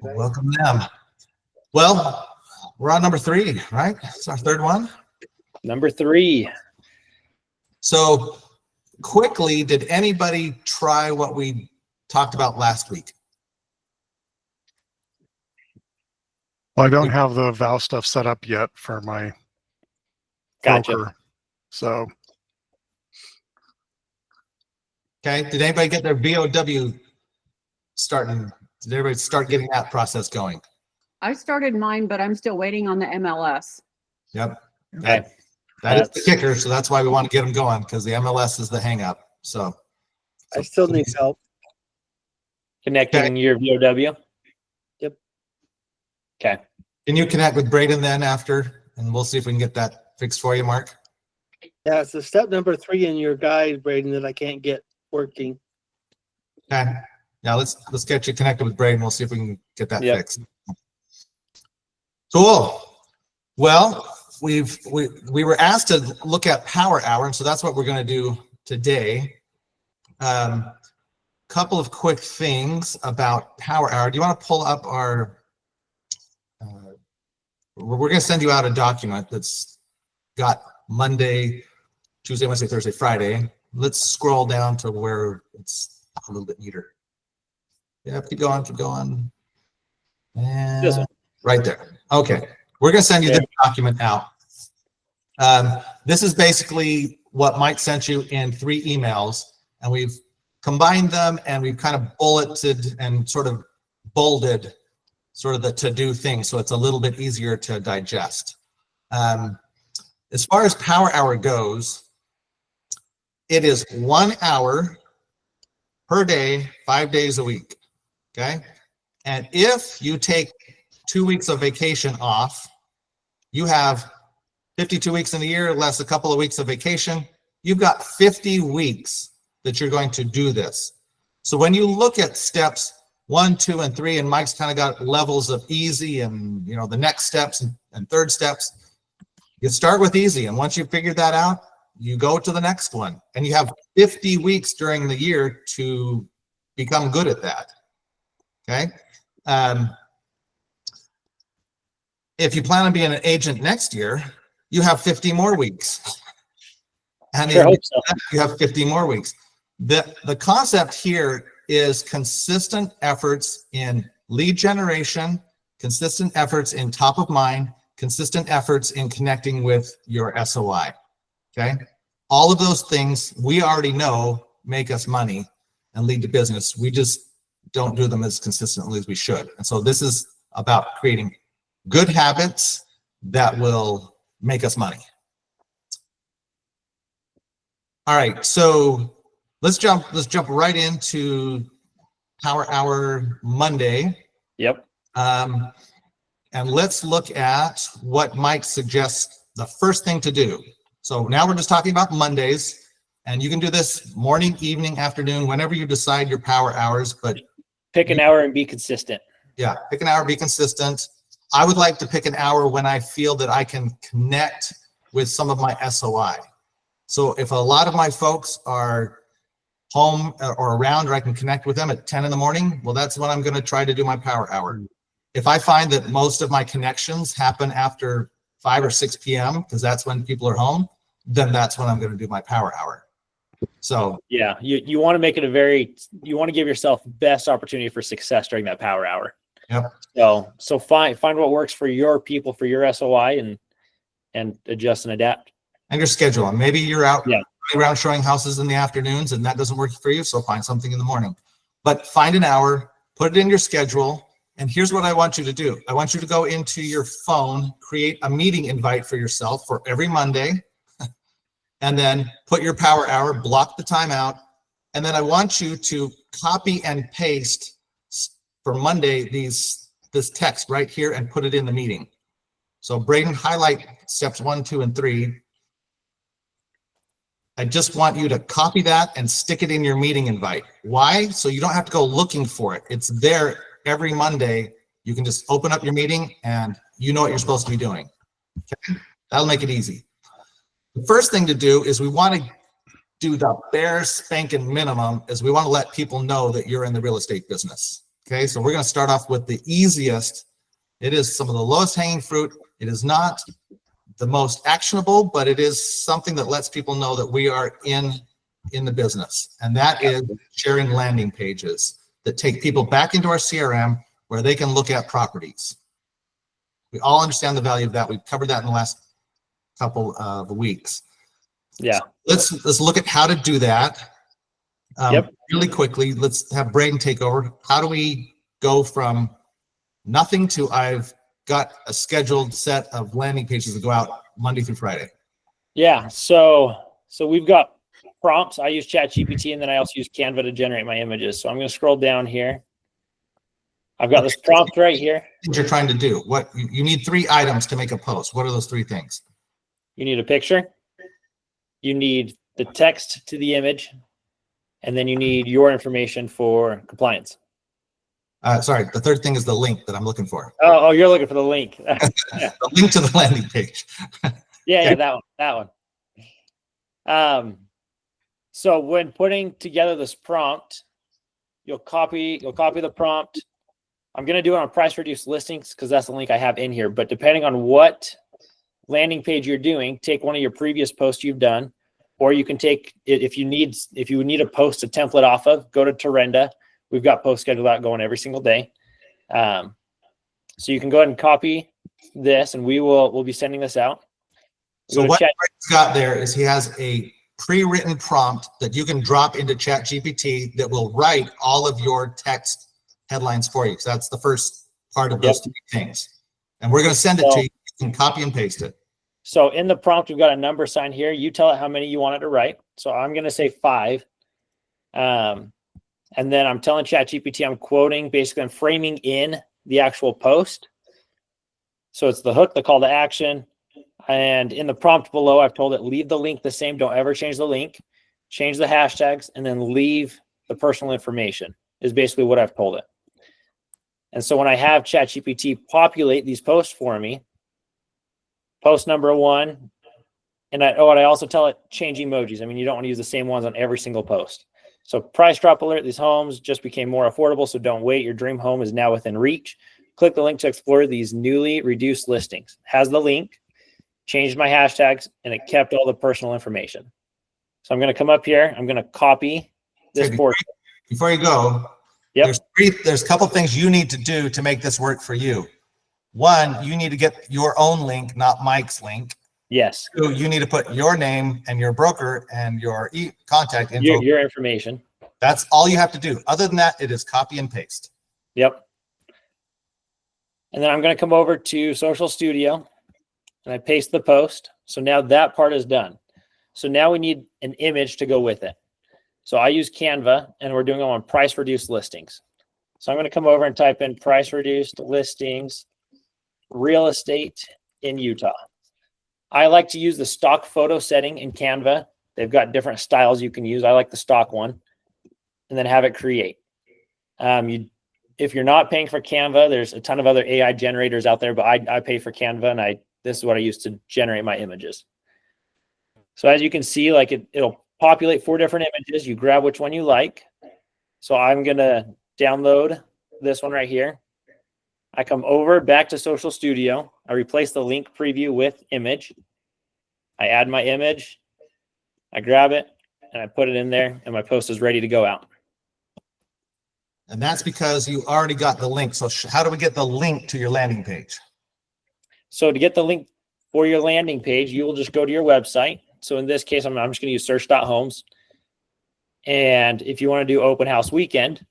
and welcome them. Well, we're on number 3, right? It's our third one. Number 3. So quickly, did anybody try what we talked about last week? Well, I don't have the vow stuff set up yet for my broker, so. Okay, did anybody get their VOW starting? Did everybody start getting that process going? I started mine, but I'm still waiting on the MLS. Yep. Okay. That is the kicker, so that's why we want to get them going, because the MLS is the hang up. So I still need help. Connecting your VOW? Yep. Okay. Can you connect with Braden then after, and we'll see if we can get that fixed for you, Mark? Yeah, it's the step number 3 in your guide, Braden, that I can't get working. Okay. Yeah, let's get you connected with Braden. We'll see if we can get that fixed. Cool. Well, we were asked to look at Power Hour, and so that's what we're going to do today. Couple of quick things about Power Hour. Do you want to pull up our? We're going to send you out a document that's got Monday, Tuesday, Wednesday, Thursday, Friday. Let's scroll down to where it's a little bit neater. Yeah, keep going, keep going. And right there. Okay, we're going to send you the document out. This is basically what Mike sent you in 3 emails, and we've combined them and we've kind of bulleted and sort of bolded sort of the to-do thing, so it's a little bit easier to digest. As far as Power Hour goes, it is 1 hour per day, 5 days a week, okay? And if you take 2 weeks of vacation off, you have 52 weeks in a year, less a couple of weeks of vacation. You've got 50 weeks that you're going to do this. So when you look at steps 1, 2, and 3, and Mike's kind of got levels of easy and, you know, the next steps and third steps, you start with easy. And once you figure that out, you go to the next one, and you have 50 weeks during the year to become good at that. Okay. If you plan on being an agent next year, you have 50 more weeks. And you have 50 more weeks. The concept here is consistent efforts in lead generation, consistent efforts in top of mind, consistent efforts in connecting with your SOI. Okay. All of those things we already know make us money and lead to business. We just don't do them as consistently as we should. And so this is about creating good habits that will make us money. All right, so let's jump right into Power Hour Monday. Yep. And let's look at what Mike suggests the first thing to do. So now we're just talking about Mondays, and you can do this morning, evening, afternoon, whenever you decide your power hours, but pick an hour and be consistent. Yeah, pick an hour, be consistent. I would like to pick an hour when I feel that I can connect with some of my SOI. So if a lot of my folks are home or around, or I can connect with them at 10 in the morning, well, that's when I'm going to try to do my power hour. If I find that most of my connections happen after 5 or 6 p.m., because that's when people are home, then that's when I'm going to do my power hour. So yeah, you want to make it you want to give yourself best opportunity for success during that power hour. Yep. So find what works for your people, for your SOI, and adjust and adapt. And your schedule. And maybe you're out around showing houses in the afternoons and that doesn't work for you, so find something in the morning. But find an hour, put it in your schedule, and here's what I want you to do. I want you to go into your phone, create a meeting invite for yourself for every Monday, and then put your power hour, block the time out, and then I want you to copy and paste for Monday this text right here and put it in the meeting. So Braden, highlight steps 1, 2, and 3. I just want you to copy that and stick it in your meeting invite. Why? So you don't have to go looking for it. It's there every Monday. You can just open up your meeting and you know what you're supposed to be doing. Okay? That'll make it easy. The first thing to do is we want to do the bare spanking minimum is we want to let people know that you're in the real estate business. Okay, so we're going to start off with the easiest. It is some of the lowest hanging fruit. It is not the most actionable, but it is something that lets people know that we are in the business. And that is sharing landing pages that take people back into our CRM where they can look at properties. We all understand the value of that. We've covered that in the last couple of weeks. Yeah. So let's look at how to do that. Yep. Really quickly, let's have Braden take over. How do we go from nothing to I've got a scheduled set of landing pages that go out Monday through Friday? Yeah. So we've got prompts. I use ChatGPT, and then I also use Canva to generate my images. So I'm going to scroll down here. I've got this prompt right here. Things you're trying to do. What you need 3 items to make a post. What are those 3 things? You need a picture. You need the text to the image, and then you need your information for compliance. Sorry, the third thing is the link that I'm looking for. Oh, you're looking for the link. The link to the landing page. Yeah, that one. So when putting together this prompt, you'll copy the prompt. I'm going to do it on price reduced listings because that's the link I have in here. But depending on what landing page you're doing, take one of your previous posts you've done, or you can take it if you need a post, a template off of, go to Torrenda. We've got post schedule out going every single day. So you can go ahead and copy this, and we'll be sending this out. So what Braden's got there is he has a pre-written prompt that you can drop into ChatGPT that will write all of your text headlines for you. So that's the first part of those 3 things. And we're going to send it to you. You can copy and paste it. So in the prompt, we've got a number sign here. You tell it how many you want it to write. So I'm going to say 5. And then I'm telling ChatGPT, I'm quoting, basically I'm framing in the actual post. So it's the hook, the call to action. And in the prompt below, I've told it, leave the link the same. Don't ever change the link. Change the hashtags, and then leave the personal information is basically what I've told it. And so when I have ChatGPT populate these posts for me, post number 1, and I also tell it change emojis. I mean, you don't want to use the same ones on every single post. So price drop alert, these homes just became more affordable, so don't wait. Your dream home is now within reach. Click the link to explore these newly reduced listings. Has the link, changed my hashtags, and it kept all the personal information. So I'm going to come up here. I'm going to copy this portion. Before you go, Yep. There's a couple things you need to do to make this work for you. 1, you need to get your own link, not Mike's link. Yes. 2, you need to put your name and your broker and your contact info. Your information. That's all you have to do. Other than that, it is copy and paste. Yep. And then I'm going to come over to Social Studio and I paste the post. So now that part is done. So now we need an image to go with it. So I use Canva, and we're doing it on price reduced listings. So I'm going to come over and type in price reduced listings, real estate in Utah. I like to use the stock photo setting in Canva. They've got different styles you can use. I like the stock one, and then have it create. If you're not paying for Canva, there's a ton of other AI generators out there, but I pay for Canva, and this is what I use to generate my images. So as you can see, like it'll populate 4 different images. You grab which one you like. So I'm going to download this one right here. I come over back to Social Studio. I replace the link preview with image. I add my image. I grab it and I put it in there, and my post is ready to go out. And that's because you already got the link. So how do we get the link to your landing page? So to get the link for your landing page, you will just go to your website. So in this case, I'm just going to use search.homes. And if you want to do open house weekend,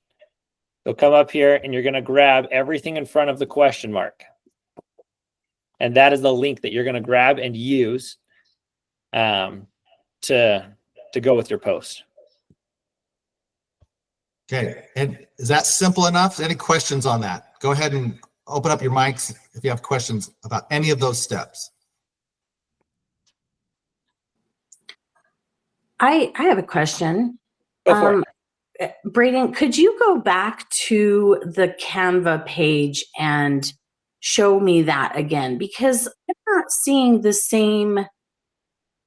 you'll come up here and you're going to grab everything in front of the question mark. And that is the link that you're going to grab and use to go with your post. Okay. And is that simple enough? Any questions on that? Go ahead and open up your mics if you have questions about any of those steps. I have a question. Go for it. Braden, could you go back to the Canva page and show me that again? Because I'm not seeing the same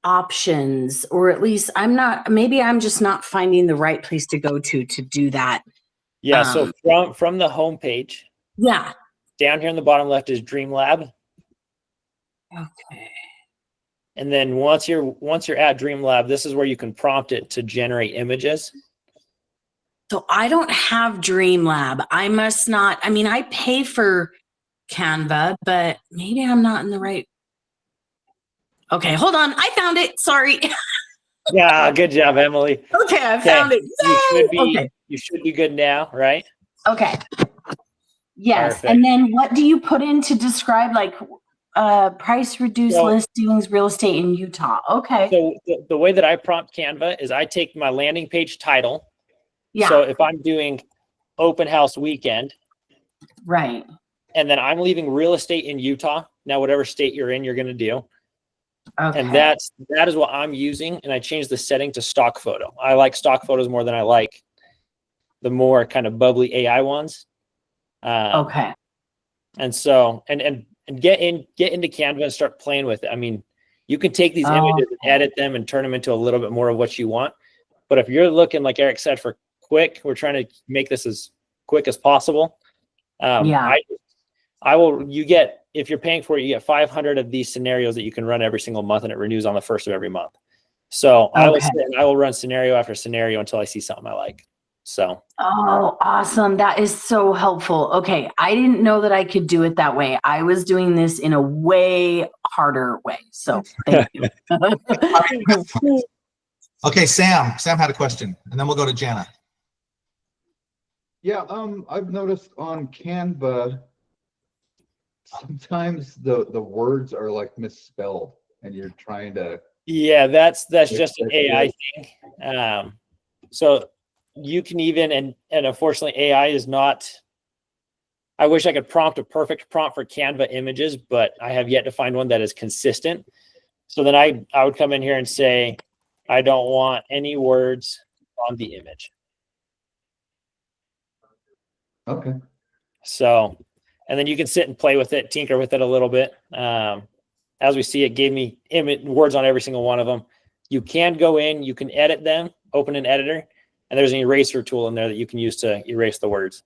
options, or at least maybe I'm just not finding the right place to go to do that. Yeah. So from the home page, Yeah. down here in the bottom left is Dream Lab. Okay. And then once you're at Dream Lab, this is where you can prompt it to generate images. So I don't have Dreamlab. I must not. I mean, I pay for Canva, but maybe I'm not in the right. Okay, hold on. I found it. Sorry. Yeah, good job, Emily. Okay, I found it. You should be good now, right? Okay. Yes. Perfect. And then what do you put in to describe like price reduced listings, real estate in Utah? Okay. So the way that I prompt Canva is I take my landing page title. Yeah. So if I'm doing open house weekend, Right. and then I'm leaving real estate in Utah. Now, whatever state you're in, you're going to do. Okay. And that is what I'm using. And I changed the setting to stock photo. I like stock photos more than I like the more kind of bubbly AI ones. Okay. And so, and get into Canva and start playing with it. I mean, you can take these images and edit them and turn them into a little bit more of what you want. But if you're looking, like Eric said, for quick, we're trying to make this as quick as possible. If you're paying for it, you get 500 of these scenarios that you can run every single month, and it renews on the 1st of every month. So I will run scenario after scenario until I see something I like. So. Oh, awesome. That is so helpful. Okay. I didn't know that I could do it that way. I was doing this in a way harder way. So thank you. Okay, Sam had a question, and then we'll go to Jana. Yeah, I've noticed on Canva, sometimes the words are like misspelled, and you're trying to. Yeah, that's just an AI thing. So you can even, and unfortunately AI is not, I wish I could prompt a perfect prompt for Canva images, but I have yet to find one that is consistent. So then I would come in here and say, I don't want any words on the image. Okay. So, and then you can sit and play with it, tinker with it a little bit. As we see, it gave me words on every single one of them. You can go in, you can edit them, open an editor, and there's an eraser tool in there that you can use to erase the words.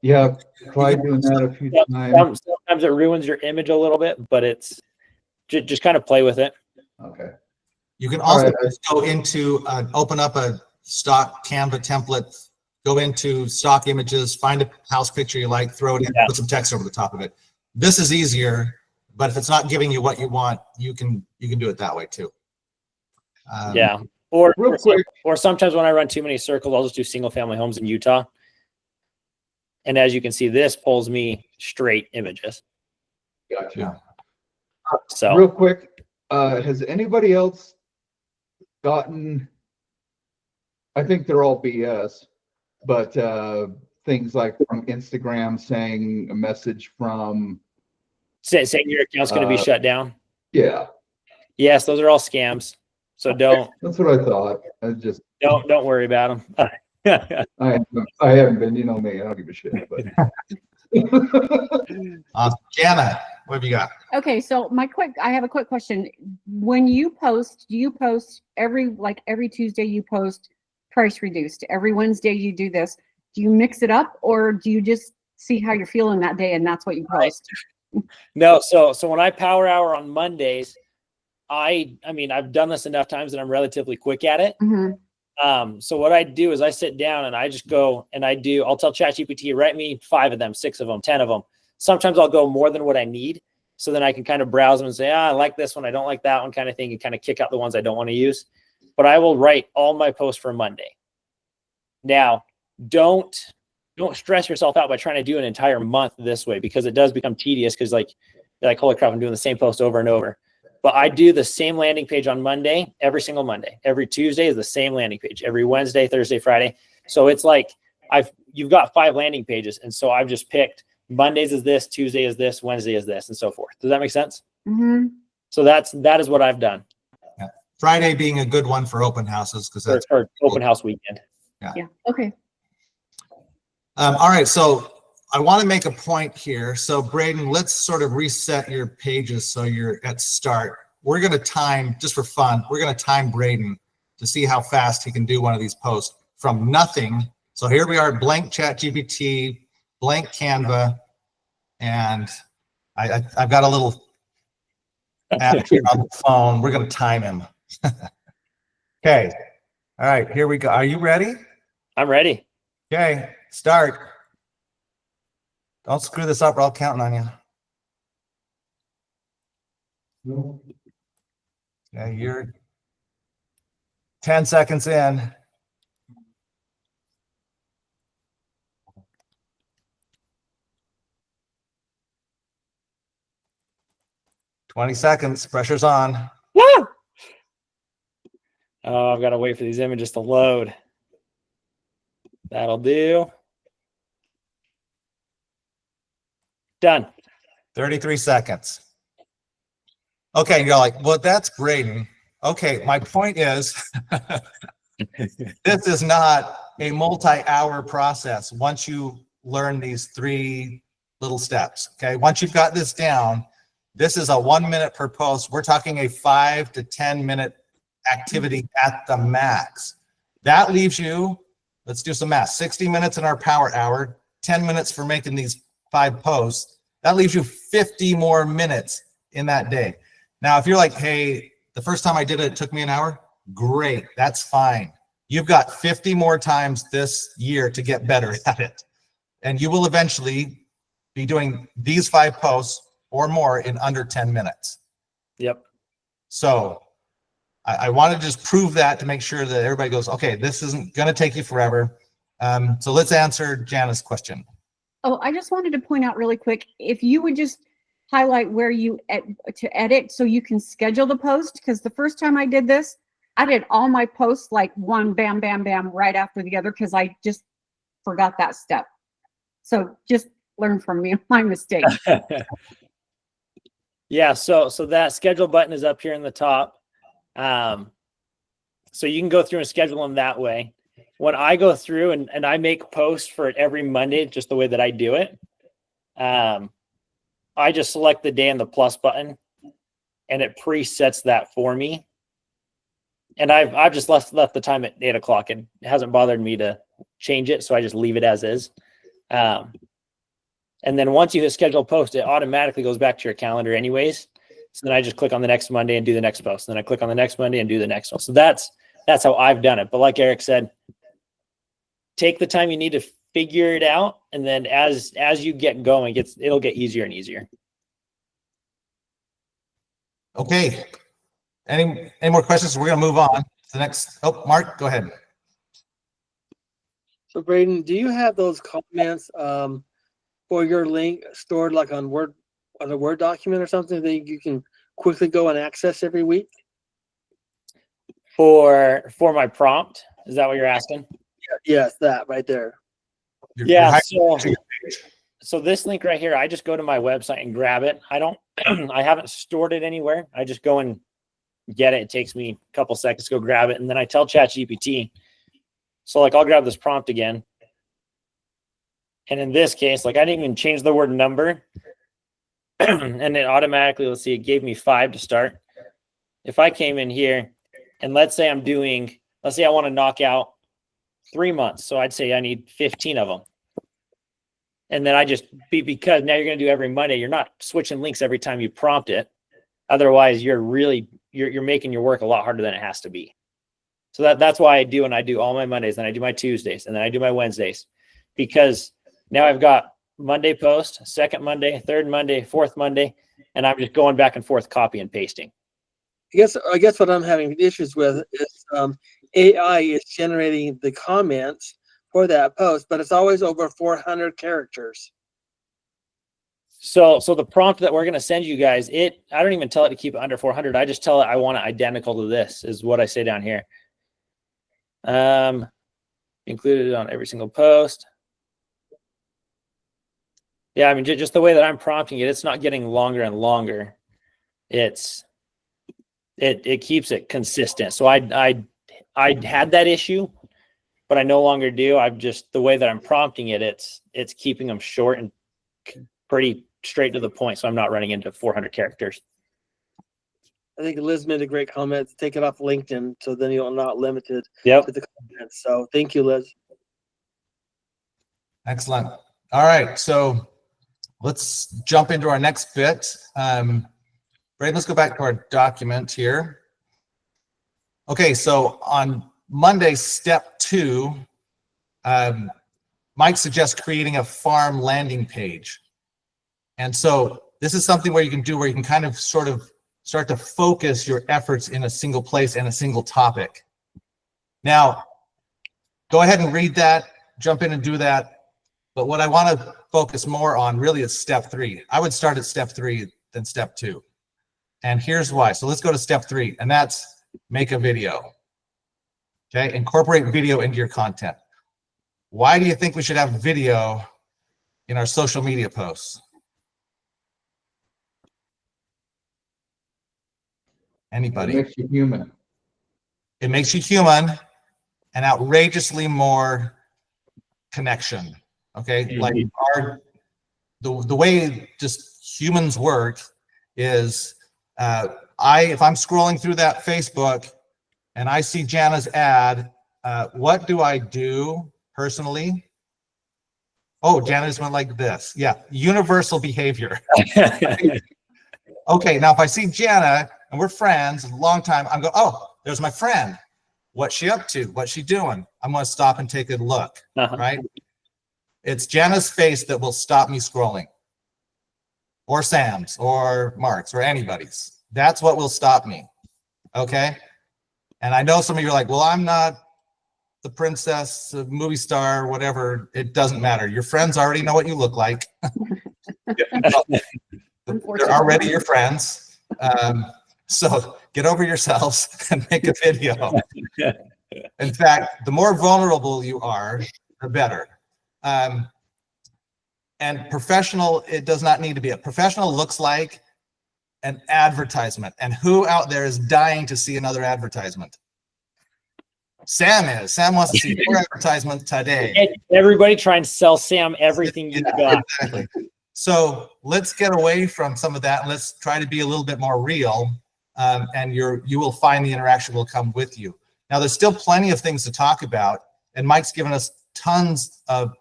Yeah, tried doing that a few times. Sometimes it ruins your image a little bit, but it's just kind of play with it. Okay. You can also go into, open up a stock Canva template, go into stock images, find a house picture you like, throw it in, put some text over the top of it. This is easier, but if it's not giving you what you want, you can do it that way too. Or sometimes when I run too many circles, I'll just do single family homes in Utah. And as you can see, this pulls me straight images. Gotcha. Yeah. So real quick, has anybody else gotten, I think they're all BS, but things like from Instagram saying a message from saying your account's going to be shut down? Yeah. Yes, those are all scams. So That's what I thought. I just don't worry about them. I haven't been, you know me, I don't give a shit. But Jana, what have you got? Okay, so I have a quick question. When you post, do you post every Tuesday you post price reduced? Every Wednesday you do this. Do you mix it up, or do you just see how you're feeling that day and that's what you post? No, so when I power hour on Mondays, I mean, I've done this enough times that I'm relatively quick at it. Mm-hmm. So what I do is I sit down and I just go and I'll tell ChatGPT, write me 5 of them, 6 of them, 10 of them. Sometimes I'll go more than what I need. So then I can kind of browse them and say, I like this one, I don't like that one, kind of thing, and kind of kick out the ones I don't want to use. But I will write all my posts for Monday. Now, don't stress yourself out by trying to do an entire month this way, because it does become tedious, because you're like, holy crap, I'm doing the same post over and over. But I do the same landing page on Monday, every single Monday. Every Tuesday is the same landing page. Every Wednesday, Thursday, Friday. So it's like you've got 5 landing pages. And so I've just picked Mondays is this, Tuesday is this, Wednesday is this, and so forth. Does that make sense? Mm-hmm. So that is what I've done. Yeah. Friday being a good one for open houses, because that's for open house weekend. Yeah. Okay. All right, so I want to make a point here. So Braden, let's sort of reset your pages so you're at start. we're going to time, just for fun, we're going to time Braden to see how fast he can do one of these posts from nothing. So here we are, blank ChatGPT, blank Canva, and I've got a little app here on the phone. We're going to time him. Okay. All right, here we go. Are you ready? I'm ready. Okay, start. Don't screw this up or I'll count on you. Okay, you're 10 seconds in. "20 seconds, pressure's on." Woo! Oh, I've got to wait for these images to load. That'll do. Done. 33 seconds. Okay, you're like, well, that's great. Okay, my point is, this is not a multi-hour process once you learn these 3 little steps. Okay, once you've got this down, this is a 1 minute per post. We're talking a 5 to 10 minute activity at the max. That leaves you, let's do some math, 60 minutes in our power hour, 10 minutes for making these 5 posts. That leaves you 50 more minutes in that day. Now, if you're like, hey, the first time I did it, it took me an hour, great, that's fine. You've got 50 more times this year to get better at it. And you will eventually be doing these 5 posts or more in under 10 minutes. Yep. So I want to just prove that to make sure that everybody goes, okay, this isn't going to take you forever. So let's answer Jana's question. Oh, I just wanted to point out really quick, if you would just highlight where you to edit so you can schedule the post, because the first time I did this, I did all my posts like one bam, bam, bam right after the other because I just forgot that step. So just learn from me, my mistake. Yeah, so that schedule button is up here in the top. So you can go through and schedule them that way. When I go through and I make posts for it every Monday, just the way that I do it, I just select the day and the plus button, and it presets that for me. And I've just left the time at 8 o'clock, and it hasn't bothered me to change it, so I just leave it as is. And then once you hit schedule post, it automatically goes back to your calendar anyways. So then I just click on the next Monday and do the next post. And then I click on the next Monday and do the next one. So that's how I've done it. But like Eric said, take the time you need to figure it out. And then as you get going, it'll get easier and easier. Okay. Any more questions? We're going to move on to the next. Oh, Mark, go ahead. So Braden, do you have those comments for your link stored like on a Word document or something that you can quickly go and access every week? For my prompt, is that what you're asking? Yes, that right there. Yeah. So this link right here, I just go to my website and grab it. I haven't stored it anywhere. I just go and get it. It takes me a couple seconds to go grab it. And then I tell ChatGPT. So like, I'll grab this prompt again. And in this case, like I didn't even change the word number. And it automatically, let's see, it gave me 5 to start. If I came in here and let's say I want to knock out 3 months. So I'd say I need 15 of them. And then because now you're going to do every Monday, you're not switching links every time you prompt it. Otherwise you're making your work a lot harder than it has to be. So that's why I do all my Mondays, and I do my Tuesdays, and then I do my Wednesdays, because now I've got Monday post, second Monday, third Monday, fourth Monday, and I'm just going back and forth, copy and pasting. I guess what I'm having issues with is AI is generating the comments for that post, but it's always over 400 characters. So the prompt that we're going to send you guys, I don't even tell it to keep it under 400. I just tell it I want it identical to this, is what I say down here. Included on every single post. Yeah, I mean, just the way that I'm prompting it, it's not getting longer and longer. It keeps it consistent. So I had that issue, but I no longer do. I've just, the way that I'm prompting it, it's keeping them short and pretty straight to the point. So I'm not running into 400 characters. I think Liz made a great comment. Take it off LinkedIn, so then you're not limited Yep. to the comments. So thank you, Liz. Excellent. All right, so let's jump into our next bit. Brayden, let's go back to our document here. Okay, so on Monday, step 2, Mike suggests creating a farm landing page. And so this is something where you can do where you can kind of sort of start to focus your efforts in a single place and a single topic. Now, go ahead and read that, jump in and do that. But what I want to focus more on really is step 3. I would start at step 3 than step 2. And here's why. So let's go to step 3, and that's make a video. Okay, incorporate video into your content. Why do you think we should have video in our social media posts? It Anybody? makes you human. It makes you human and outrageously more connection. Okay, like the way just humans work is if I'm scrolling through that Facebook and I see Jana's ad, what do I do personally? Oh, Jana just went like this. Yeah, universal behavior. Okay, now if I see Jana and we're friends a long time, I'm going, oh, there's my friend. What's she up to? What's she doing? I'm going to stop and take a look, right? It's Jana's face that will stop me scrolling, or Sam's, or Mark's, or anybody's. That's what will stop me, okay? And I know some of you are like, well, I'm not the princess, the movie star, whatever. It doesn't matter. Your friends already know what you look like. They're already your friends. So get over yourselves and make a video. In fact, the more vulnerable you are, the better. And professional, it does not need to be. A professional looks like an advertisement. And who out there is dying to see another advertisement? Sam is. Sam wants to see your advertisement today. Everybody try and sell Sam everything you've got. Exactly. So let's get away from some of that and let's try to be a little bit more real. And you will find the interaction will come with you. Now, there's still plenty of things to talk about, and Mike's given us tons of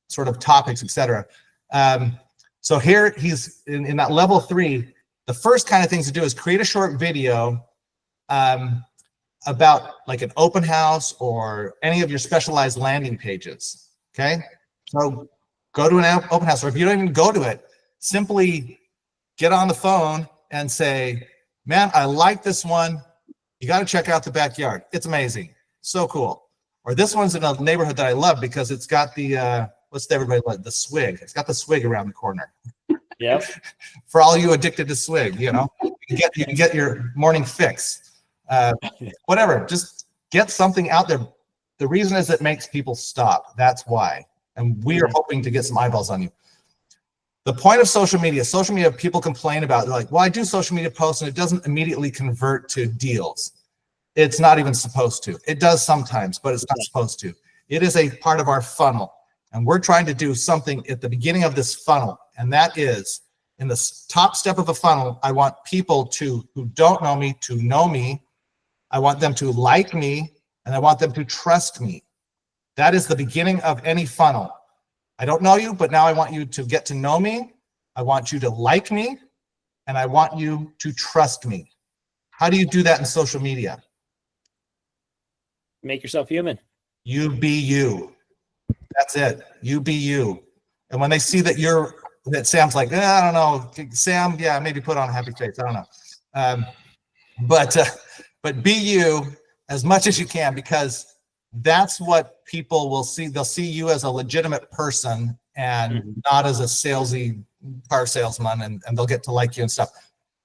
sort of topics, etc. So here he's in that level 3. The first kind of things to do is create a short video about like an open house or any of your specialized landing pages. Okay, so go to an open house, or if you don't even go to it, simply get on the phone and say, man, I like this one. You got to check out the backyard. It's amazing. So cool. Or this one's in a neighborhood that I love because it's got the, what's everybody like? The swig. It's got the swig around the corner. Yep. For all you addicted to swig, you know, you can get your morning fix. Whatever, just get something out there. The reason is it makes people stop. That's why. And we are hoping to get some eyeballs on you. The point of social media, people complain about, they're like, well, I do social media posts and it doesn't immediately convert to deals. It's not even supposed to. It does sometimes, but it's not supposed to. It is a part of our funnel. And we're trying to do something at the beginning of this funnel. And that is, in the top step of a funnel, I want people who don't know me to know me. I want them to like me, and I want them to trust me. That is the beginning of any funnel. I don't know you, but now I want you to get to know me. I want you to like me, and I want you to trust me. How do you do that in social media? Make yourself human. You be you. That's it. You be you. And when they see that that Sam's like, I don't know, Sam, yeah, maybe put on a happy face. I don't know. But be you as much as you can, because that's what people will see. They'll see you as a legitimate person and not as a salesy car salesman, and they'll get to like you and stuff.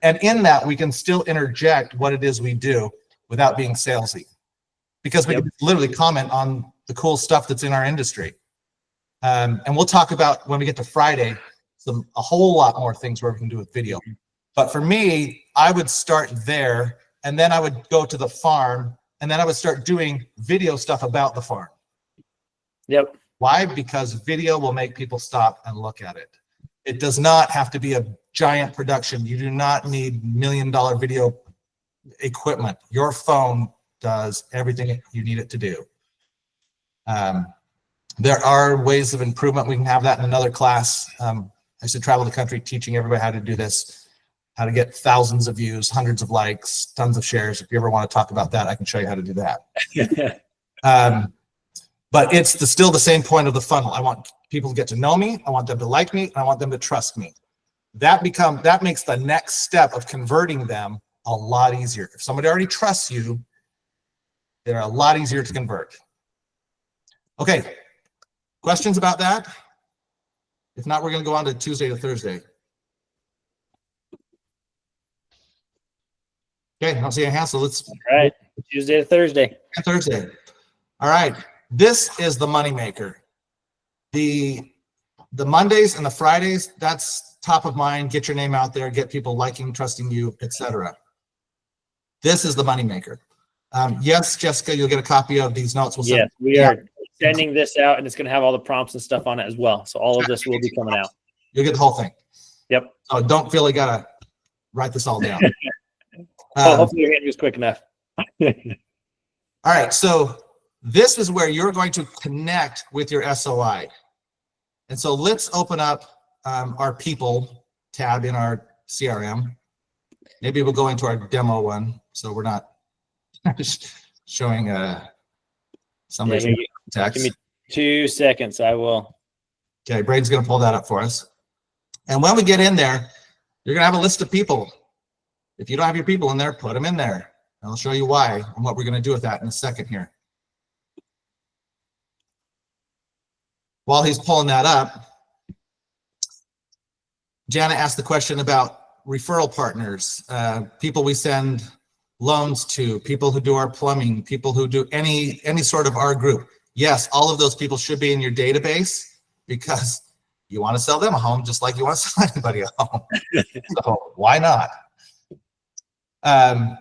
And in that, we can still interject what it is we do without being salesy, because we can literally comment on the cool stuff that's in our industry. And we'll talk about, when we get to Friday, a whole lot more things where we can do with video. But for me, I would start there, and then I would go to the farm, and then I would start doing video stuff about the farm. Yep. Why? Because video will make people stop and look at it. It does not have to be a giant production. You do not need $1 million video equipment. Your phone does everything you need it to do. There are ways of improvement. We can have that in another class. I used to travel the country teaching everybody how to do this, how to get thousands of views, hundreds of likes, tons of shares. If you ever want to talk about that, I can show you how to do that. But it's still the same point of the funnel. I want people to get to know me. I want them to like me. And I want them to trust me. That makes the next step of converting them a lot easier. If somebody already trusts you, they're a lot easier to convert. Okay, questions about that? If not, we're going to go on to Tuesday to Thursday. Okay, I don't see any hands, so let's. All right, Tuesday to Thursday. Thursday. All right, this is the moneymaker. The Mondays and the Fridays, that's top of mind. Get your name out there, get people liking, trusting you, etc. This is the moneymaker. Yes, Jessica, you'll get a copy of these notes. We'll Yes, we are sending this out, and it's going to have all the prompts and stuff on it as well. So all of this will be coming out. You'll get the whole thing. Yep. So don't feel you gotta write this all down. Hopefully your hand was quick enough. All right, so this is where you're going to connect with your SOI. And so let's open up our people tab in our CRM. Maybe we'll go into our demo one, so we're not showing somebody's text. Give me 2 seconds. I will. Okay, Braden's going to pull that up for us. And when we get in there, you're going to have a list of people. If you don't have your people in there, put them in there. And I'll show you why and what we're going to do with that in a second here. While he's pulling that up, Jana asked the question about referral partners, people we send loans to, people who do our plumbing, people who do any sort of our group. Yes, all of those people should be in your database because you want to sell them a home just like you want to sell anybody a home. So why not? All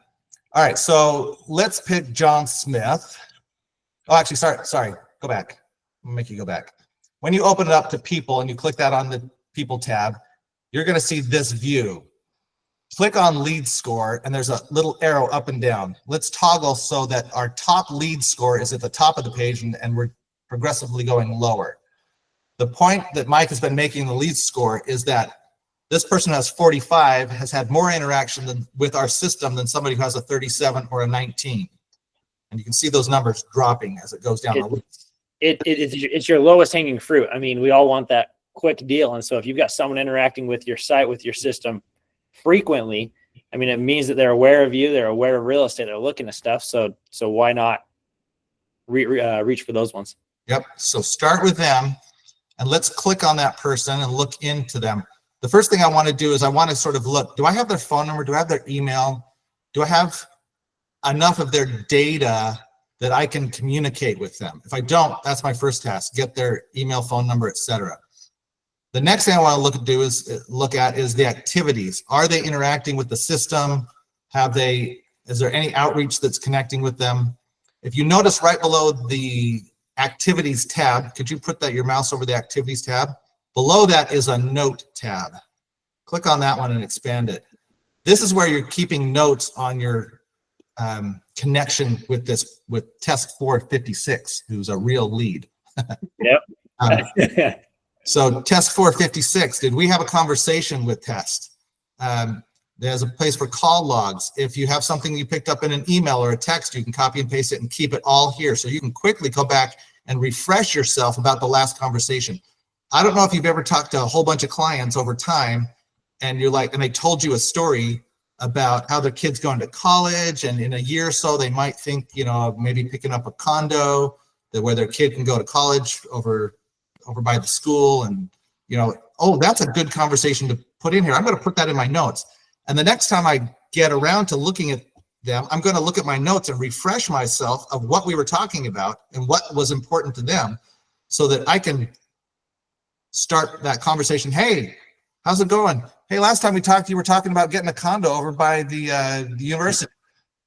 right, so let's pick John Smith. Oh, actually, sorry, go back. I'll make you go back. When you open it up to people and you click that on the people tab, you're going to see this view. Click on lead score and there's a little arrow up and down. Let's toggle so that our top lead score is at the top of the page and we're progressively going lower. The point that Mike has been making in the lead score is that this person who has 45 has had more interaction with our system than somebody who has a 37 or a 19. And you can see those numbers dropping as it goes down the list. It's your lowest hanging fruit. I mean, we all want that quick deal. And so if you've got someone interacting with your site, with your system frequently, I mean, it means that they're aware of you, they're aware of real estate, they're looking at stuff. So why not reach for those ones? Yep. So start with them and let's click on that person and look into them. The first thing I want to do is I want to sort of look, do I have their phone number? Do I have their email? Do I have enough of their data that I can communicate with them? If I don't, that's my first task, get their email, phone number, etc. The next thing I want to look at is the activities. Are they interacting with the system? Is there any outreach that's connecting with them? If you notice right below the activities tab, could you put your mouse over the activities tab? Below that is a note tab. Click on that one and expand it. This is where you're keeping notes on your connection with Test 456, who's a real lead. Yep. So Test 456, did we have a conversation with Test? There's a place for call logs. If you have something you picked up in an email or a text, you can copy and paste it and keep it all here. So you can quickly go back and refresh yourself about the last conversation. I don't know if you've ever talked to a whole bunch of clients over time and they told you a story about how their kid's going to college, and in a year or so, they might think, maybe picking up a condo where their kid can go to college over by the school, and oh, that's a good conversation to put in here. I'm going to put that in my notes. And the next time I get around to looking at them, I'm going to look at my notes and refresh myself of what we were talking about and what was important to them so that I can start that conversation. Hey, how's it going? Hey, last time we talked, you were talking about getting a condo over by the university.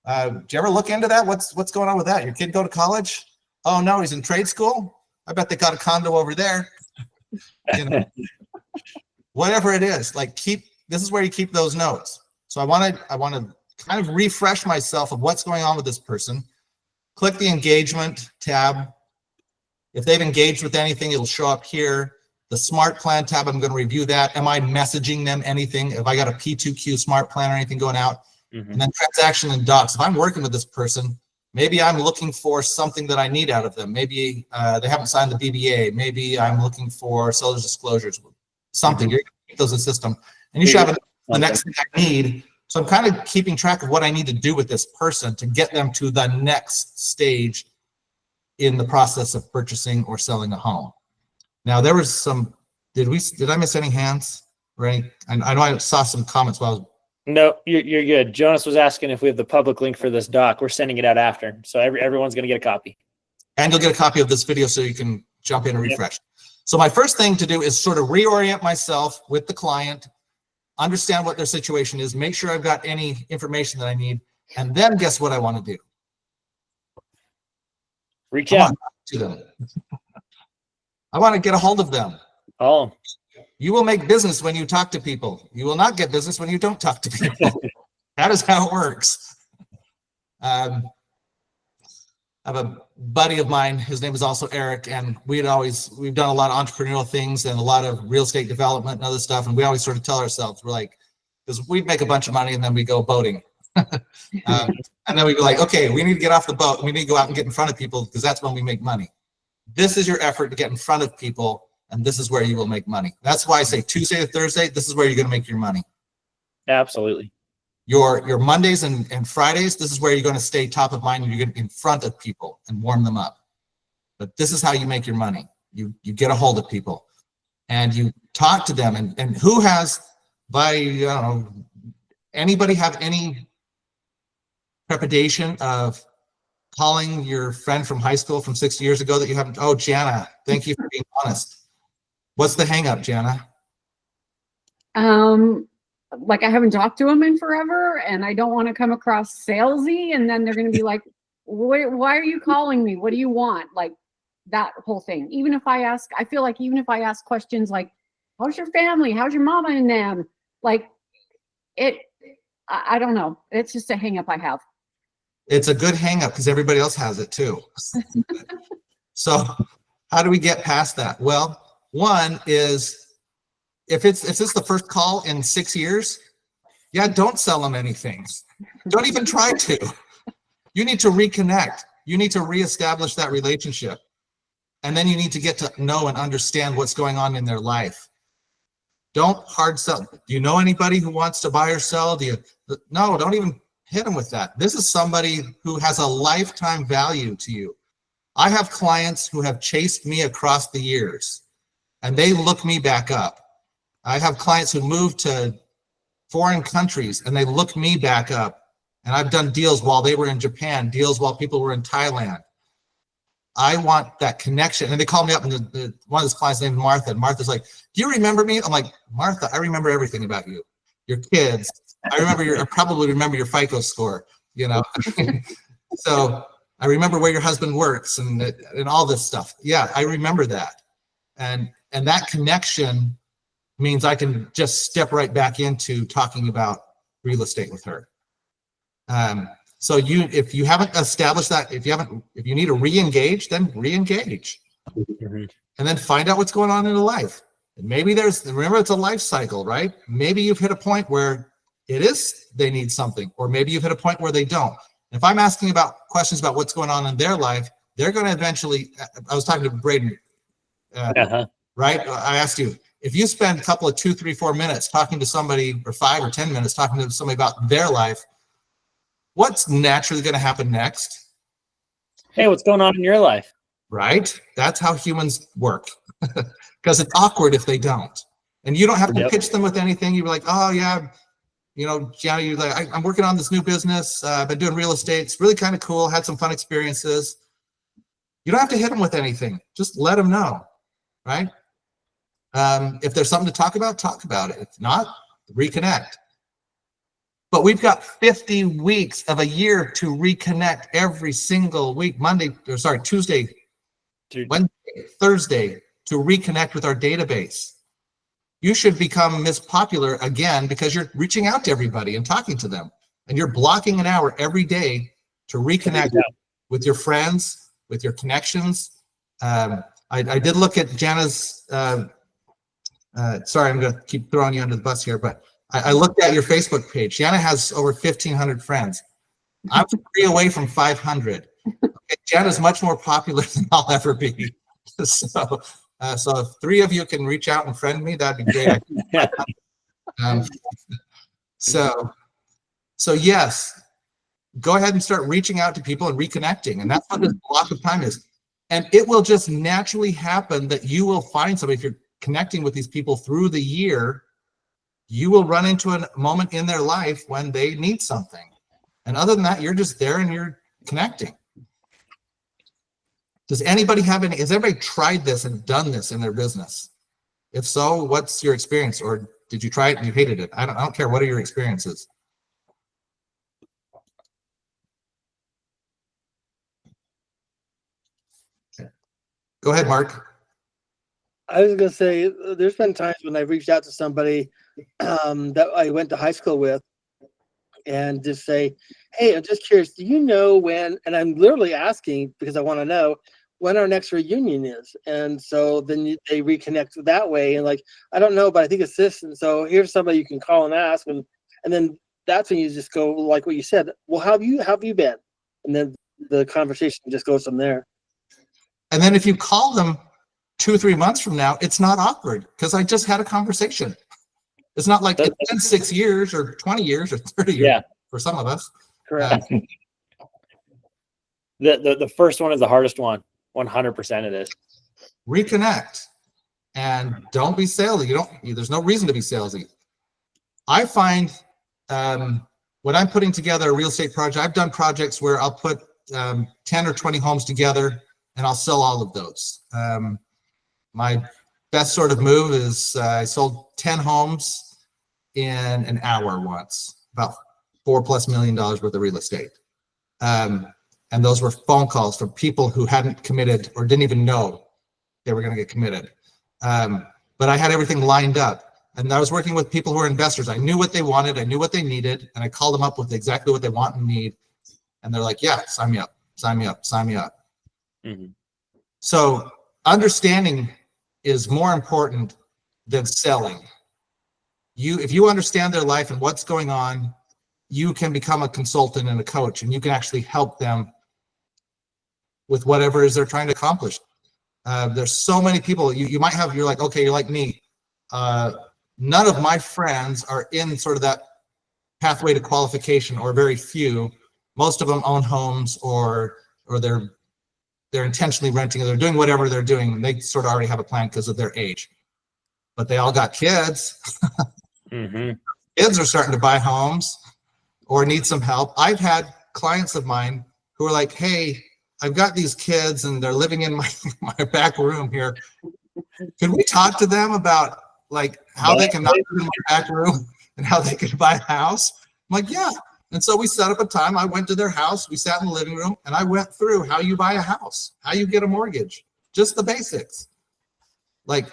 Did you ever look into that? What's going on with that? Your kid go to college? Oh, no, he's in trade school? I bet they got a condo over there. Whatever it is, like keep this is where you keep those notes. So I want to kind of refresh myself of what's going on with this person. Click the engagement tab. If they've engaged with anything, it'll show up here. The smart plan tab, I'm going to review that. Am I messaging them anything? If I got a P2Q smart plan or anything going out? And then transaction and docs. If I'm working with this person, maybe I'm looking for something that I need out of them. Maybe they haven't signed the BBA. Maybe I'm looking for seller's disclosures, something. You're going to keep those in the system. And you should have the next thing I need. So I'm kind of keeping track of what I need to do with this person to get them to the next stage in the process of purchasing or selling a home. Now there was some, did I miss any hands? Or any, I know I saw some comments while I was. No, you're good. Jonas was asking if we have the public link for this doc. We're sending it out after. So everyone's going to get a copy. And you'll get a copy of this video so you can jump in and refresh. So my first thing to do is sort of reorient myself with the client, understand what their situation is, make sure I've got any information that I need, and then guess what I want to do? Reach out to them. I want to get a hold of them. Oh, you will make business when you talk to people. You will not get business when you don't talk to people. That is how it works. I have a buddy of mine, his name is also Eric, and we've done a lot of entrepreneurial things and a lot of real estate development and other stuff. And we always sort of tell ourselves, we're like, because we'd make a bunch of money and then we go boating. And then we go like, okay, we need to get off the boat. We need to go out and get in front of people because that's when we make money. This is your effort to get in front of people, and this is where you will make money. That's why I say Tuesday to Thursday, this is where you're going to make your money. absolutely. Your Mondays and Fridays, this is where you're going to stay top of mind and you're going to be in front of people and warm them up. But this is how you make your money. You get a hold of people and you talk to them. And who has, anybody have any trepidation of calling your friend from high school from 6 years ago that you haven't? Oh, Jana, thank you for being honest. What's the hang up, Jana? Like I haven't talked to them in forever and I don't want to come across salesy, and then they're going to be like, why are you calling me? What do you want? Like that whole thing. I feel like even if I ask questions like, how's your family? How's your mama and them? Like I don't know. It's just a hang up I have. It's a good hang up because everybody else has it too. So how do we get past that? Well, one is, if it's the first call in 6 years, don't sell them anything. Don't even try to. You need to reconnect. You need to reestablish that relationship. And then you need to get to know and understand what's going on in their life. Don't hard sell. Do you know anybody who wants to buy or sell? No, don't even hit them with that. This is somebody who has a lifetime value to you. I have clients who have chased me across the years and they look me back up. I have clients who moved to foreign countries and they look me back up. And I've done deals while they were in Japan, deals while people were in Thailand. I want that connection. And they called me up, and one of his clients named Martha. And Martha's like, do you remember me? I'm like, Martha, I remember everything about you. Your kids. I probably remember your FICO score, So I remember where your husband works and all this stuff. Yeah, I remember that. And that connection means I can just step right back into talking about real estate with her. So if you haven't established that, if you need to re-engage, then re-engage. And then find out what's going on in the life. And maybe remember it's a life cycle, right? Maybe you've hit a point where they need something, or maybe you've hit a point where they don't. If I'm asking about questions about what's going on in their life, they're going to eventually, I was talking to Braden, right? I asked you, if you spend a couple of 2, 3, 4 minutes talking to somebody, or 5 or 10 minutes talking to somebody about their life, what's naturally going to happen next? Hey, what's going on in your life? Right? That's how humans work. Because it's awkward if they don't. And you don't have to pitch them with anything. You're like, oh yeah, Gianna, you're like, I'm working on this new business. I've been doing real estate. It's really kind of cool. Had some fun experiences. You don't have to hit them with anything. Just let them know, right? If there's something to talk about it. If not, reconnect. But we've got 50 weeks of a year to reconnect every single week, Tuesday, Wednesday, Thursday, to reconnect with our database. you should become Miss Popular again because you're reaching out to everybody and talking to them. And you're blocking an hour every day to reconnect with your friends, with your connections. I did look at Jana's, sorry, I'm going to keep throwing you under the bus here, but I looked at your Facebook page. Jana has over 1,500 friends. I'm 3 away from 500. Okay, Jana's much more popular than I'll ever be. So if 3 of you can reach out and friend me, that'd be great. So yes, go ahead and start reaching out to people and reconnecting. And that's what this block of time is. And it will just naturally happen that you will find somebody. If you're connecting with these people through the year, you will run into a moment in their life when they need something. And other than that, you're just there and you're connecting. Does anybody have any, has everybody tried this and done this in their business? If so, what's your experience? Or did you try it and you hated it? I don't care. What are your experiences? Okay. Go ahead, Mark. I was going to say, there's been times when I've reached out to somebody that I went to high school with and just say, hey, I'm just curious, do you know when, and I'm literally asking because I want to know when our next reunion is. And so then they reconnect that way. And like, I don't know, but I think it's this. And so here's somebody you can call and ask. And then that's when you just go like what you said, well, how have you been? And then the conversation just goes from there. And then if you call them 2-3 months from now, it's not awkward because I just had a conversation. It's not like it's been 6 years or 20 years or 30 years for some of us. Correct. The first one is the hardest one. 100% it is. Reconnect and don't be salesy. There's no reason to be salesy. I find when I'm putting together a real estate project, I've done projects where I'll put 10 or 20 homes together and I'll sell all of those. My best sort of move is I sold 10 homes in an hour once, about $4+ million worth of real estate. And those were phone calls from people who hadn't committed or didn't even know they were going to get committed. But I had everything lined up. And I was working with people who were investors. I knew what they wanted. I knew what they needed. And I called them up with exactly what they want and need. And they're like, yeah, sign me up, sign me up, sign me up. Mm-hmm. So understanding is more important than selling. If you understand their life and what's going on, you can become a consultant and a coach, and you can actually help them with whatever it is they're trying to accomplish. There's so many people you might have, you're like, okay, you're like me. None of my friends are in sort of that pathway to qualification, or very few. Most of them own homes or they're intentionally renting, or they're doing whatever they're doing. They sort of already have a plan because of their age, but they all got kids. Mm-hmm. Kids are starting to buy homes or need some help. I've had clients of mine who are like, hey, I've got these kids and they're living in my back room here. Can we talk to them about like how they can not live in my back room and how they can buy a house? I'm like, yeah. And so we set up a time. I went to their house. We sat in the living room and I went through how you buy a house, how you get a mortgage, just the basics. Like,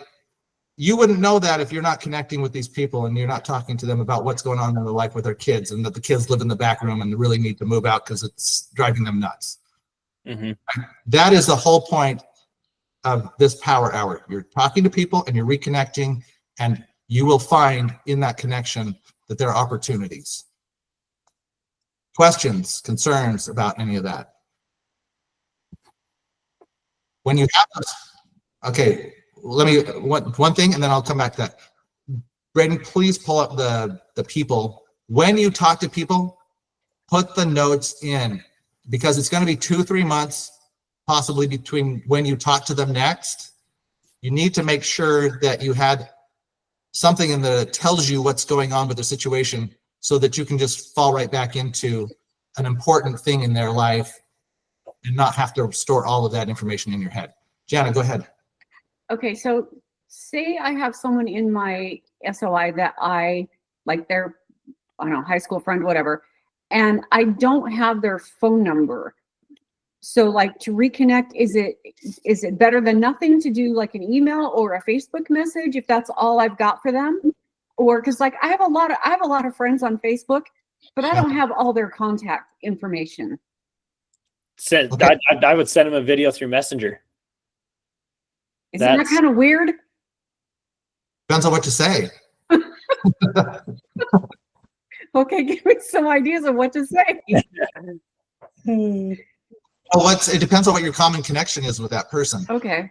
you wouldn't know that if you're not connecting with these people and you're not talking to them about what's going on in their life with their kids, and that the kids live in the back room and they really need to move out because it's driving them nuts. Mm-hmm. That is the whole point of this power hour. You're talking to people and you're reconnecting, and you will find in that connection that there are opportunities. Questions, concerns about any of that? When you have this, okay, let me, one thing, and then I'll come back to that. Braden, please pull up the people. When you talk to people, put the notes in, because it's going to be 2-3 months, possibly between when you talk to them next. You need to make sure that you had something in that tells you what's going on with the situation, so that you can just fall right back into an important thing in their life and not have to store all of that information in your head. Jana, go ahead. Okay, so say I have someone in my SOI that I like, their, I don't know, high school friend, whatever, and I don't have their phone number. So like to reconnect, is it better than nothing to do like an email or a Facebook message if that's all I've got for them? Or because like I have a lot of friends on Facebook, but I don't have all their contact information. Okay. I would send them a video through Messenger. Isn't that That's- kind of weird? Depends on what you say. Okay, give me some ideas of what to say. Well, it depends on what your common connection is with that person. Okay.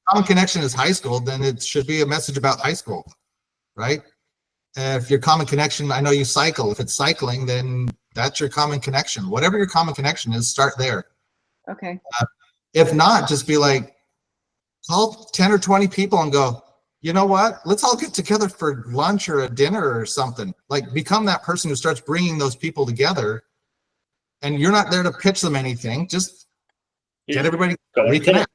Common connection is high school, then it should be a message about high school, right? If your common connection, I know you cycle. If it's cycling, then that's your common connection. Whatever your common connection is, start there. Okay. If not, just be like, call 10 or 20 people and go, you know what? Let's all get together for lunch or a dinner or something. Like, become that person who starts bringing those people together. And you're not there to pitch them anything. Just get everybody reconnect.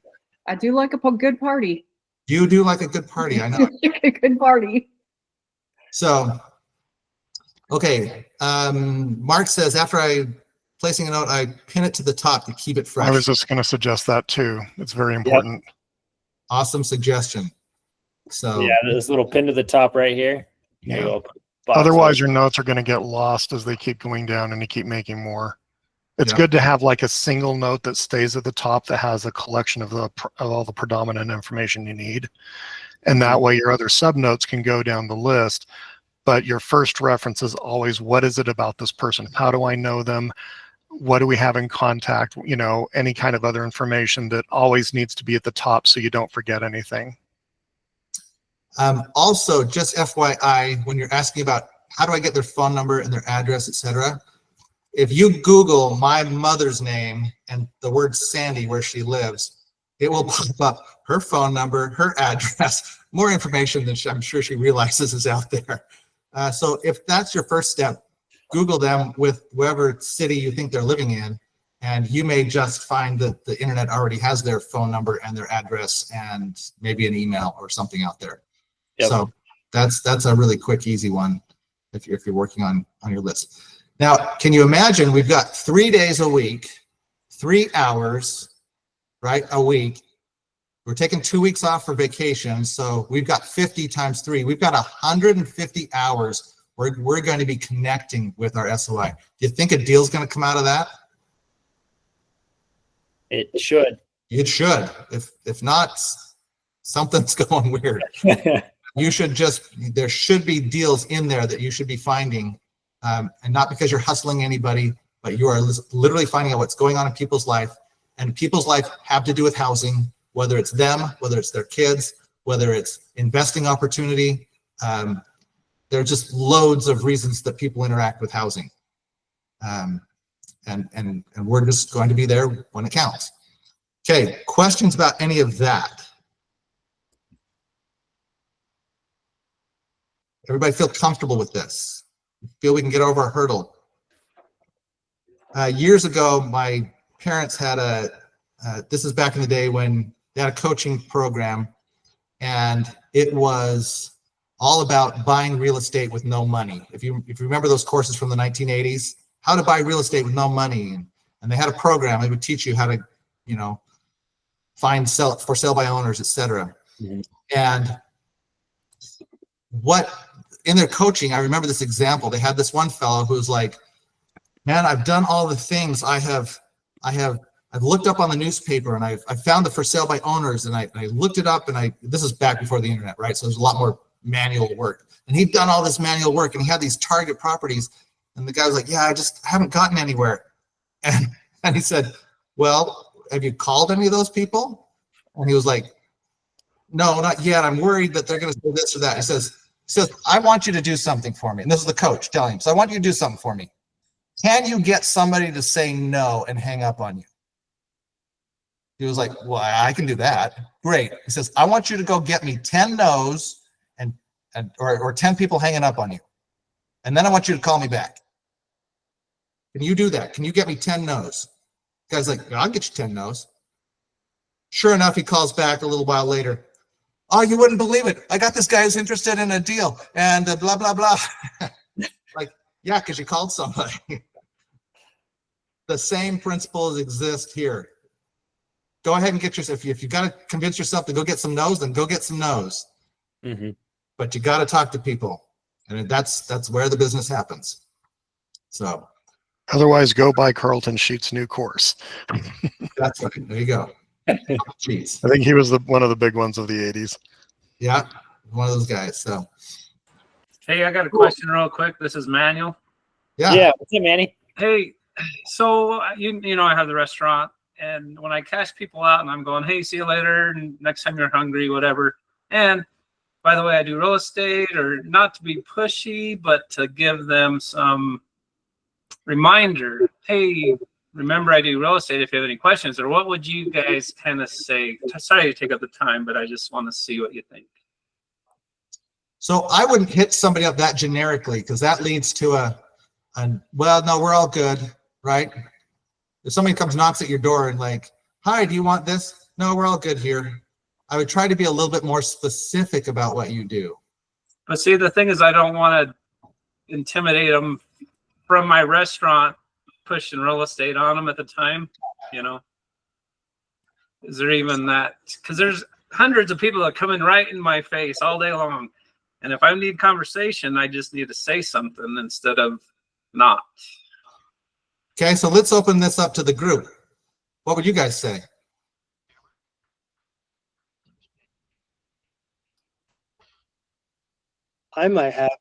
I do like a good party. You do like a good party, I know. A good party. So, okay. Mark says, after placing a note, I pin it to the top to keep it fresh. I was just going to suggest that too. It's very important. Awesome suggestion. So Yeah, this little pin to the top right here. Yeah. Go Otherwise, your notes are going to get lost as they keep going down and you keep making more. It's good to have like a single note that stays at the top that has a collection of all the predominant information you need. And that way your other sub notes can go down the list. But your first reference is always, what is it about this person? How do I know them? What do we have in contact? You know, any kind of other information that always needs to be at the top so you don't forget anything. also, just FYI, when you're asking about how do I get their phone number and their address, etc., if you Google my mother's name and the word Sandy, where she lives, it will pop up her phone number, her address, more information than I'm sure she realizes is out there. So if that's your first step, Google them with whatever city you think they're living in, and you may just find that the internet already has their phone number and their address and maybe an email or something out there. Yep. So that's a really quick, easy one if you're working on your list. Now, can you imagine we've got 3 days a week, 3 hours, right, a week. We're taking 2 weeks off for vacation, so we've got 50 times 3. We've got 150 hours where we're going to be connecting with our SOI. Do you think a deal's going to come out of that? It should. It should. If not, something's going weird. There should be deals in there that you should be finding, and not because you're hustling anybody, but you are literally finding out what's going on in people's life, and people's life have to do with housing, whether it's them, whether it's their kids, whether it's investing opportunity. There are just loads of reasons that people interact with housing. And we're just going to be there when it counts. Okay, questions about any of that? Everybody feel comfortable with this? Feel we can get over our hurdle? Years ago, my parents had this is back in the day when they had a coaching program, and it was all about buying real estate with no money. If you remember those courses from the 1980s, how to buy real estate with no money, and they had a program. They would teach you how to, find for sale by owners, etc. Mm-hmm. And what in their coaching, I remember this example. They had this one fellow who's like, "Man, I've done all the things. I've looked up on the newspaper, and I found the for sale by owners, and I looked it up, and this is back before the internet, right? So there's a lot more manual work, and he'd done all this manual work, and he had these target properties, and the guy was like, yeah, I just haven't gotten anywhere. And he said, well, have you called any of those people? And he was like, no, not yet. I'm worried that they're going to say this or that. He says, I want you to do something for me. And this is the coach telling him, so I want you to do something for me. Can you get somebody to say no and hang up on you? He was like, well, I can do that. Great. He says, I want you to go get me 10 no's or 10 people hanging up on you. And then I want you to call me back. Can you do that? Can you get me 10 no's? The guy's like, yeah, I'll get you 10 no's. Sure enough, he calls back a little while later. Oh, you wouldn't believe it. I got this guy who's interested in a deal and blah, blah, blah. Like, yeah, because you called somebody. The same principles exist here. go ahead and get yourself, if you got to convince yourself to go get some no's, then go get some no's. Mhm. But you got to talk to people, and that's where the business happens. So Otherwise, go buy Carlton Sheet's new course. that's right. There you go. Jeez. I think he was one of the big ones of the 80s. Yeah, one of those guys. So Hey, I got a question real quick. This is Manuel. yeah. What's up, Manny? Hey, so you know I have the restaurant, and when I cash people out and I'm going, hey, see you later, and next time you're hungry, whatever. And by the way, I do real estate, or not to be pushy, but to give them some reminder. Hey, remember I do real estate if you have any questions, or what would you guys kind of say? Sorry to take up the time, but I just want to see what you think. So I wouldn't hit somebody up that generically, because that leads to well, no, we're all good, right? If somebody comes, knocks at your door and like, hi, do you want this? No, we're all good here. I would try to be a little bit more specific about what you do. But see, the thing is, I don't want to intimidate them from my restaurant, pushing real estate on them at the time. You know, is there even that? Because there's hundreds of people that come in right in my face all day long. And if I need conversation, I just need to say something instead of not. Okay, so let's open this up to the group. What would you guys say? I might have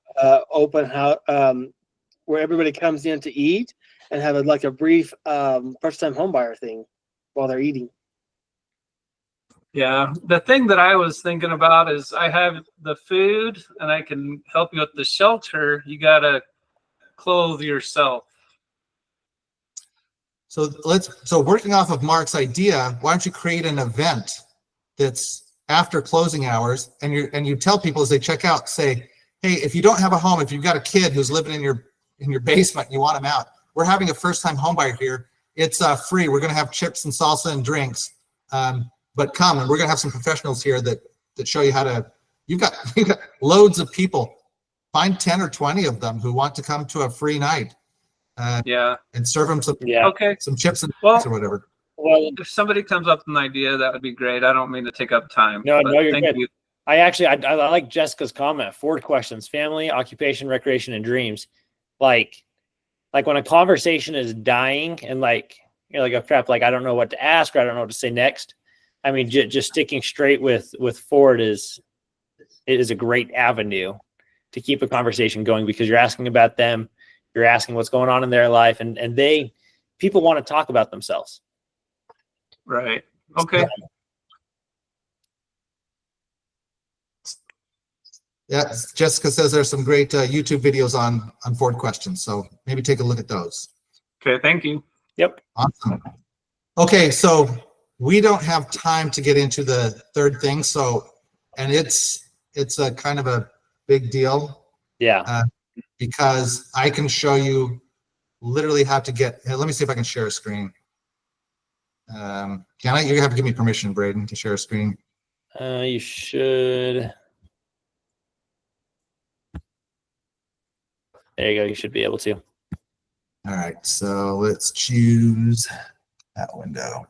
open house where everybody comes in to eat and have like a brief first-time homebuyer thing while they're eating. Yeah, the thing that I was thinking about is I have the food and I can help you with the shelter. You got to clothe yourself. So working off of Mark's idea, why don't you create an event that's after closing hours, and you tell people as they check out, say, hey, if you don't have a home, if you've got a kid who's living in your basement and you want him out, we're having a first-time homebuyer here. It's free. We're going to have chips and salsa and drinks. But come, and we're going to have some professionals here that show you how to. You've got loads of people. Find 10 or 20 of them who want to come to a free night. And serve them some some chips and drinks or whatever. Well, if somebody comes up with an idea, that would be great. I don't mean to take up time. No, you're thank good. you. I like Jessica's comment. 4 questions: family, occupation, recreation, and dreams. Like when a conversation is dying and like you're like, oh crap, like I don't know what to ask or I don't know what to say next. I mean, just sticking straight with Ford is a great avenue to keep a conversation going, because you're asking about them, you're asking what's going on in their life, and people want to talk about themselves. Right. Okay. Yeah, Jessica says there's some great YouTube videos on Ford questions, so maybe take a look at those. Okay, thank you. Yep. Awesome. Okay, so we don't have time to get into the third thing, and it's a kind of a big deal. Yeah. Because I can show you literally how to get. Let me see if I can share a screen. Can I? You have to give me permission, Braden, to share a screen. You should. There you go. You should be able to. All right, so let's choose that window.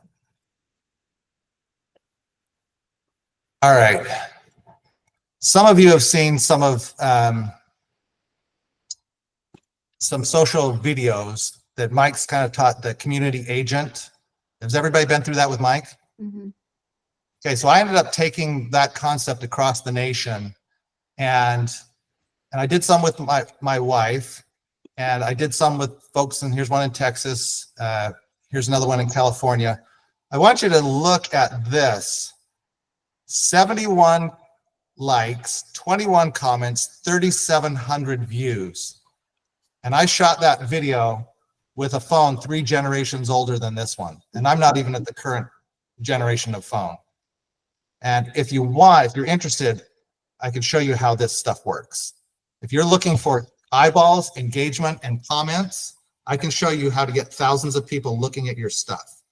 All right. Some of you have seen some of some social videos that Mike's kind of taught, the community agent. Has everybody been through that with Mike? Mhm. Okay, so I ended up taking that concept across the nation, and I did some with my wife, and I did some with folks, and here's one in Texas. Here's another one in California. I want you to look at this. 71 likes, 21 comments, 3,700 views. And I shot that video with a phone 3 generations older than this one. And I'm not even at the current generation of phone. And if you're interested, I can show you how this stuff works. If you're looking for eyeballs, engagement, and comments, I can show you how to get thousands of people looking at your stuff.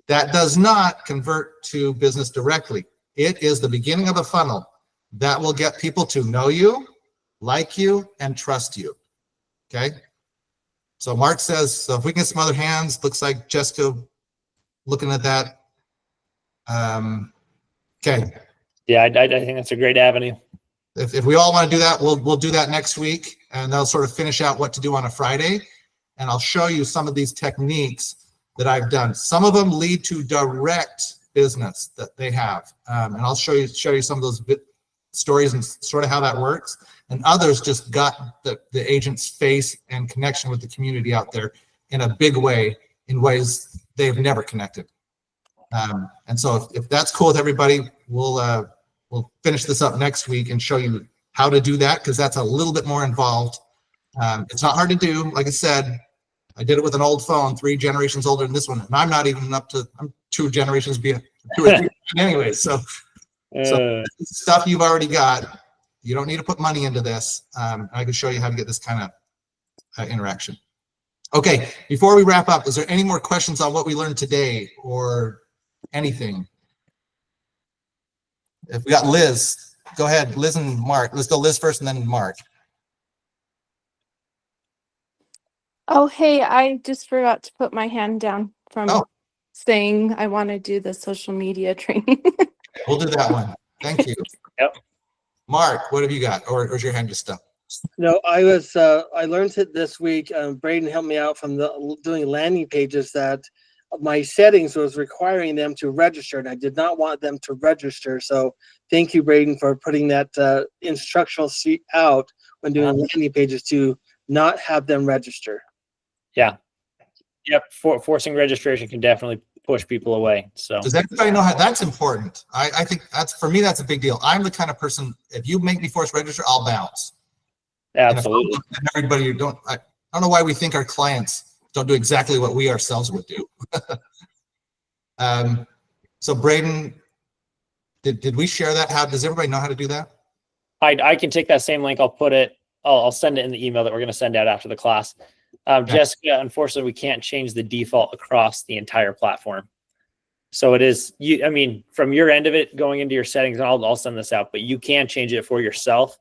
That does not convert to business directly. It is the beginning of a funnel that will get people to know you, like you, and trust you. Okay? So Mark says, so if we can get some other hands, looks like Jessica looking at that. Okay. Yeah, I think that's a great avenue. If we all want to do that, we'll do that next week, and that'll sort of finish out what to do on a Friday. And I'll show you some of these techniques that I've done. Some of them lead to direct business that they have, and I'll show you some of those stories and sort of how that works. And others just got the agent's face and connection with the community out there in a big way, in ways they've never connected. And so if that's cool with everybody, we'll finish this up next week and show you how to do that, because that's a little bit more involved. It's not hard to do. Like I said, I did it with an old phone, 3 generations older than this one, and I'm not even up to, I'm 2 generations behind, 2 or 3 anyway. So stuff you've already got. You don't need to put money into this. I can show you how to get this kind of interaction. Okay, before we wrap up, is there any more questions on what we learned today or anything? If we got Liz, go ahead. Liz and Mark. Let's go Liz first and then Mark. Oh, hey, I just forgot to put my hand down from saying I want to do the social media training. We'll do that one. Thank you. Yep. Mark, what have you got? Or is your hand just stuck? No, I learned it this week. Braden helped me out from doing landing pages, that my settings was requiring them to register, and I did not want them to register. So thank you, Braden, for putting that instructional sheet out when doing landing pages to not have them register. Yeah. Yep. Forcing registration can definitely push people away. So does everybody know how that's important? I think that's, for me, that's a big deal. I'm the kind of person, if you make me force register, I'll bounce. Absolutely. And everybody don't, I don't know why we think our clients don't do exactly what we ourselves would do. So Braden, did we share that? How does everybody know how to do that? I can take that same link. I'll send it in the email that we're going to send out after the class. Jessica, unfortunately, we can't change the default across the entire platform. So it is I mean, from your end of it, going into your settings, and I'll send this out, but you can change it for yourself.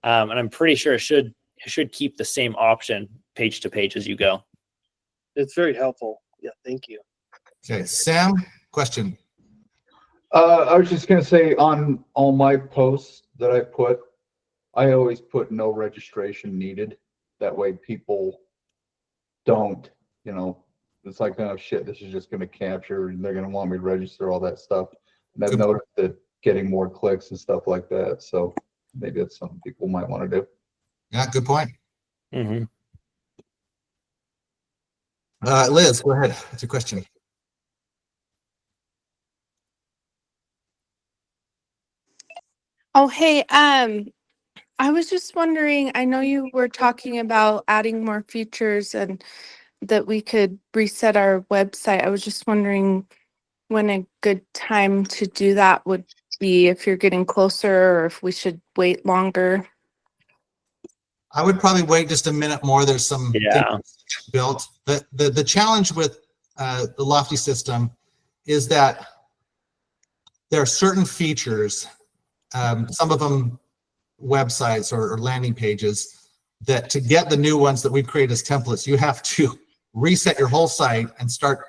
And I'm pretty sure it should keep the same option page to page as you go. It's very helpful. Yeah, thank you. Okay, Sam, question. I was just gonna say, on all my posts that I always put no registration needed. That way people don't, it's like, oh shit, this is just gonna capture and they're gonna want me to register all that stuff. And I've noticed that getting more clicks and stuff like that. So maybe that's something people might want to do. Yeah, good point. Mm-hmm. Liz, go ahead. What's your question? Oh, hey, I was just wondering, I know you were talking about adding more features and that we could reset our website. I was just wondering when a good time to do that would be, if you're getting closer or if we should wait longer. I would probably wait just a minute more. There's some things built. The challenge with the Lofty system is that there are certain features, some of them websites or landing pages, that to get the new ones that we've created as templates, you have to reset your whole site and start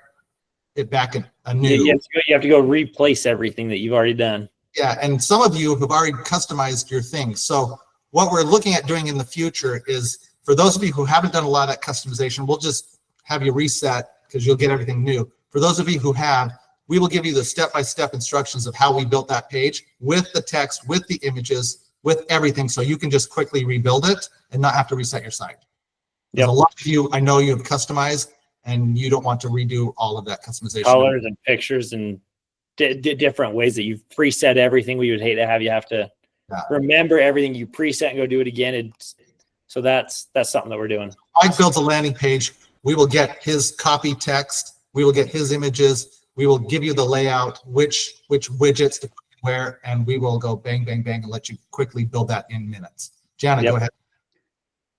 it back anew. You have to go replace everything that you've already done. Yeah, and some of you have already customized your things. So what we're looking at doing in the future is, for those of you who haven't done a lot of that customization, we'll just have you reset because you'll get everything new. For those of you who have, we will give you the step-by-step instructions of how we built that page with the text, with the images, with everything, so you can just quickly rebuild it and not have to reset your site. There's a lot of you, I know you have customized, and you don't want to redo all of that customization. Colors and pictures and different ways that you've preset everything. We would hate to have you have to remember everything you preset and go do it again. So that's something that we're doing. Mike builds a landing page. We will get his copy text. We will get his images. We will give you the layout, which widgets to put where, and we will go bang, bang, bang, and let you quickly build that in minutes. Jana, go ahead.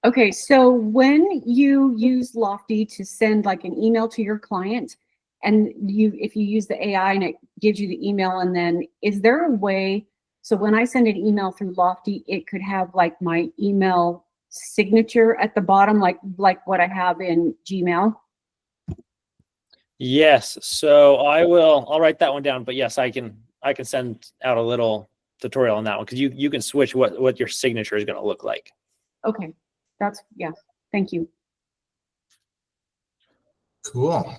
Okay, so when you use Lofty to send like an email to your client, and if you use the AI and it gives you the email, and then is there a way, so when I send an email through Lofty, it could have like my email signature at the bottom, like what I have in Gmail? Yes. So I'll write that one down, but yes, I can send out a little tutorial on that one because you can switch what your signature is going to look like. Okay, that's, yeah, thank you. Cool.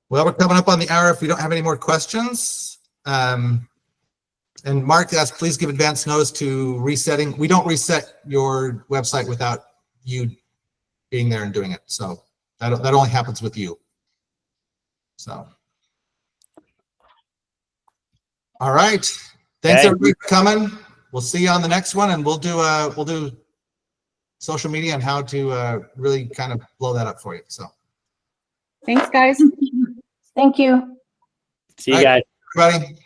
Well, we're coming up on the hour if we don't have any more questions. And Mark asked, please give advance notice to resetting. We don't reset your website without you being there and doing it. So that only happens with you. So. All right. Thanks Okay. everybody for coming. We'll see you on the next one, and we'll do social media and how to really kind of blow that up for you. So. Thanks, guys. Thank you. See you guys. Everybody.